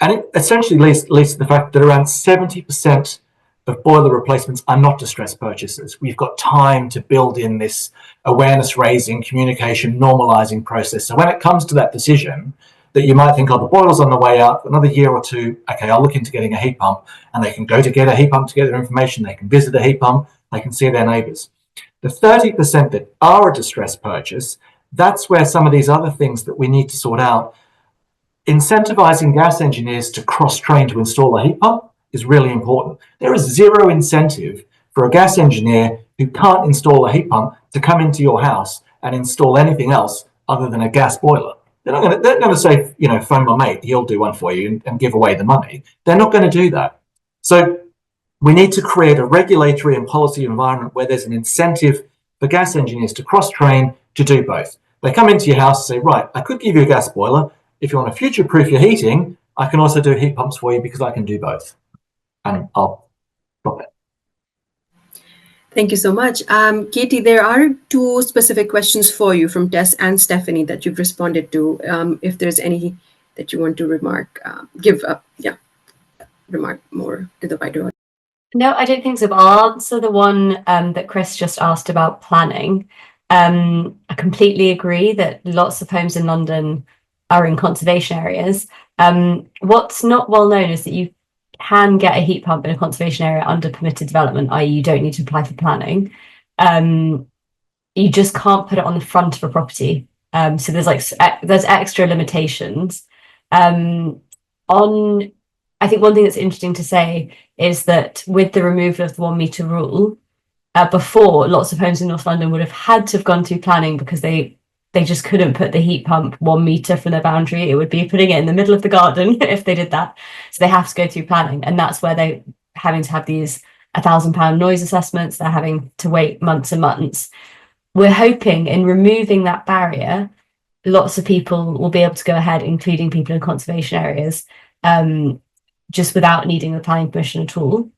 And it essentially leads to the fact that around 70% of boiler replacements are not distressed purchases. We've got time to build in this awareness raising, communication, normalizing process. So when it comes to that decision that you might think, oh, the boiler's on the way out, another year or two, okay, I'll look into getting a heat pump, and they can go to get a heat pump to get their information, they can visit a heat pump, they can see their neighbours. The 30% that are a distressed purchase, that's where some of these other things that we need to sort out. Incentivizing gas engineers to cross-train to install a heat pump is really important. There is zero incentive for a gas engineer who can't install a heat pump to come into your house and install anything else other than a gas boiler. They're not going to say, you know, phone my mate, he'll do one for you and give away the money. They're not going to do that. So we need to create a regulatory and policy environment where there's an incentive for gas engineers to cross-train to do both. They come into your house and say, right, I could give you a gas boiler. If you want to future-proof your heating, I can also do heat pumps for you because I can do both. And I'll stop it. Thank you so much. Katie, there are two specific questions for you from Tess and Stephanie that you've responded to. If there's any that you want to remark more to the wider audience. No, I don't think so. But I'll answer the one that Chris just asked about planning. I completely agree that lots of homes in London are in conservation areas. What's not well known is that you can get a heat pump in a conservation area under permitted development, i.e. you don't need to apply for planning. You just can't put it on the front of a property. So there's extra limitations. I think one thing that's interesting to say is that with the removal of the 1 metre rule, before, lots of homes in North London would have had to have gone through planning because they just couldn't put the heat pump 1 metre from their boundary. It would be putting it in the middle of the garden if they did that. So they have to go through planning. And that's where they're having to have these £1,000 noise assessments. They're having to wait months and months. We're hoping in removing that barrier, lots of people will be able to go ahead, including people in conservation areas, just without needing the planning permission at all.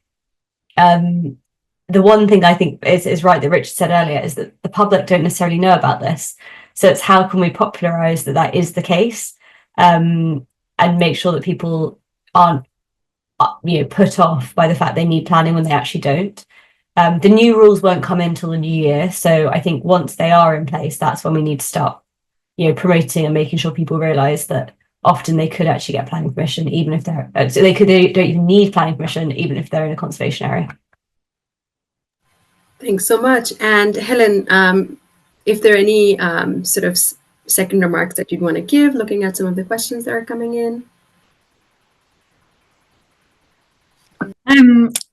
The one thing I think is right that Richard said earlier is that the public don't necessarily know about this. So it's how can we popularise that is the case, and make sure that people aren't put off by the fact they need planning when they actually don't. The new rules won't come in till the new year. So I think once they are in place, that's when we need to start promoting and making sure people realise that often they could actually get planning permission, even if they don't even need planning permission, even if they're in a conservation area. Thanks so much. And Helen, if there are any sort of second remarks that you'd want to give, looking at some of the questions that are coming in.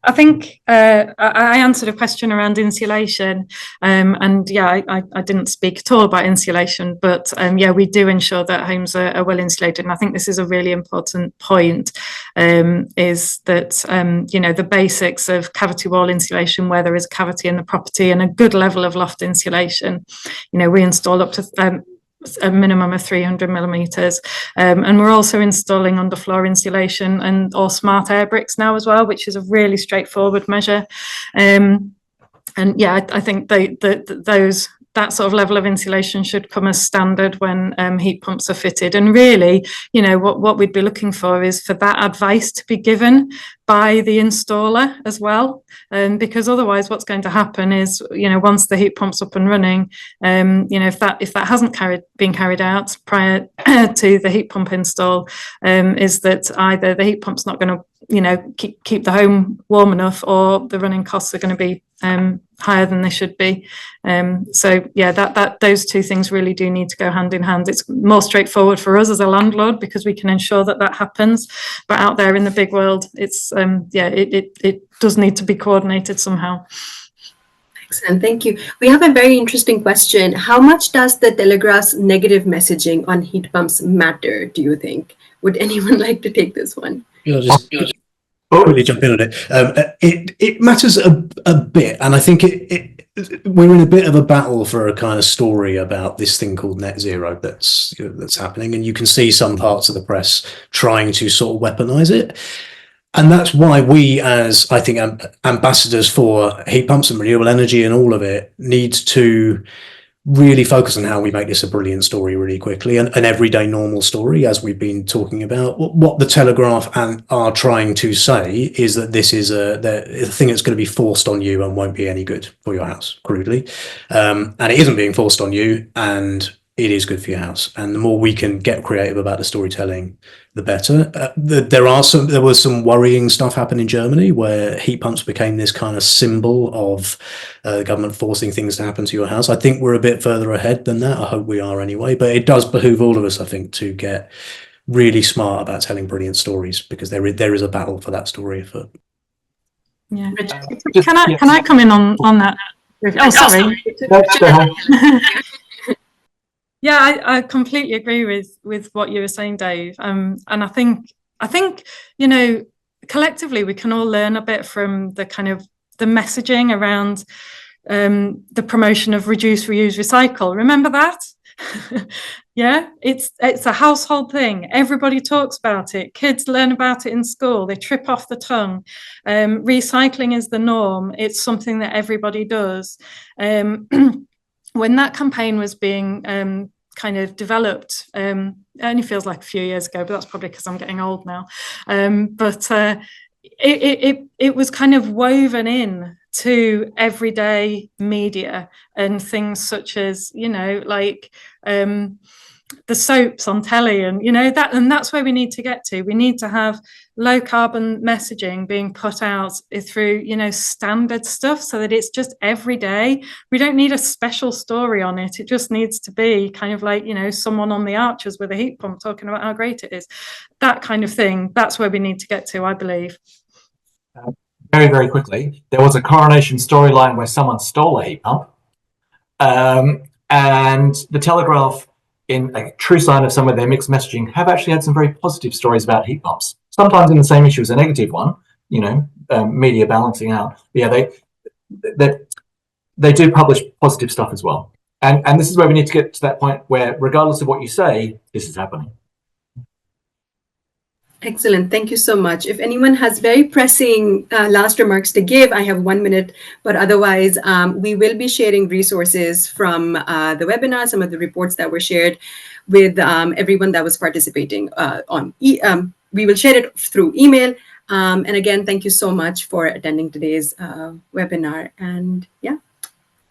I think I answered a question around insulation, and yeah, I didn't speak at all about insulation, but yeah, we do ensure that homes are well insulated, and I think this is a really important point. Is that you know, the basics of cavity wall insulation where there is a cavity in the property and a good level of loft insulation. You know, we install up to a minimum of 300 millimeters, and we're also installing underfloor insulation and or smart air bricks now as well, which is a really straightforward measure. And yeah, I think that sort of level of insulation should come as standard when heat pumps are fitted. And really, you know, what we'd be looking for is for that advice to be given by the installer as well, because otherwise what's going to happen is, you know, once the heat pump's up and running, you know, if that hasn't been carried out prior to the heat pump install, is that either the heat pump's not going to, you know, keep the home warm enough, or the running costs are going to be higher than they should be. So yeah, that those two things really do need to go hand in hand. It's more straightforward for us as a landlord because we can ensure that happens, but out there in the big world, it's yeah, it does need to be coordinated somehow. Excellent, thank you. We have a very interesting question. How much does the Telegraph's negative messaging on heat pumps matter, do you think? Would anyone like to take this one? I'll just quickly jump in on it. It matters a bit, and I think we're in a bit of a battle for a kind of story about this thing called net zero that's happening, and you can see some parts of the press trying to sort of weaponize it. And that's why we, as I think ambassadors for heat pumps and renewable energy and all of it, need to really focus on how we make this a brilliant story really quickly, and an everyday normal story, as we've been talking about. What the Telegraph are trying to say is that this is a thing that's going to be forced on you and won't be any good for your house, crudely. And it isn't being forced on you, and it is good for your house. And the more we can get creative about the storytelling, the better. There was some worrying stuff happen in Germany where heat pumps became this kind of symbol of the government forcing things to happen to your house. I think we're a bit further ahead than that. I hope we are anyway. But it does behoove all of us, I think, to get really smart about telling brilliant stories, because there is a battle for that story afoot. Yeah. Can I come in on that? Oh, sorry. Yeah, I completely agree with what you were saying, Dave. And I think you know, collectively we can all learn a bit from the kind of the messaging around the promotion of reduce, reuse, recycle. Remember that? Yeah, it's a household thing. Everybody talks about it. Kids learn about it in school. They trip off the tongue. Recycling is the norm. It's something that everybody does. When that campaign was being kind of developed, it only feels like a few years ago, but that's probably because I'm getting old now. But it was kind of woven in to everyday media and things such as, you know, like the soaps on telly, and you know that, and that's where we need to get to. We need to have low carbon messaging being put out through, you know, standard stuff, so that it's just every day. We don't need a special story on it. It just needs to be kind of like, you know, someone on the Archers with a heat pump talking about how great it is. That kind of thing. That's where we need to get to, I believe. Very, very quickly, there was a Coronation storyline where someone stole a heat pump, and the Telegraph, in a true sign of some of their mixed messaging, have actually had some very positive stories about heat pumps. Sometimes in the same issue as a negative one, you know, media balancing out. But yeah, they do publish positive stuff as well. And this is where we need to get to that point where, regardless of what you say, this is happening. Excellent. Thank you so much. If anyone has very pressing last remarks to give, I have 1 minute, but otherwise we will be sharing resources from the webinar, some of the reports that were shared with everyone that was participating we will share it through email. And again, thank you so much for attending today's webinar. And yeah,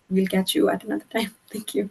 we'll catch you at another time. Thank you.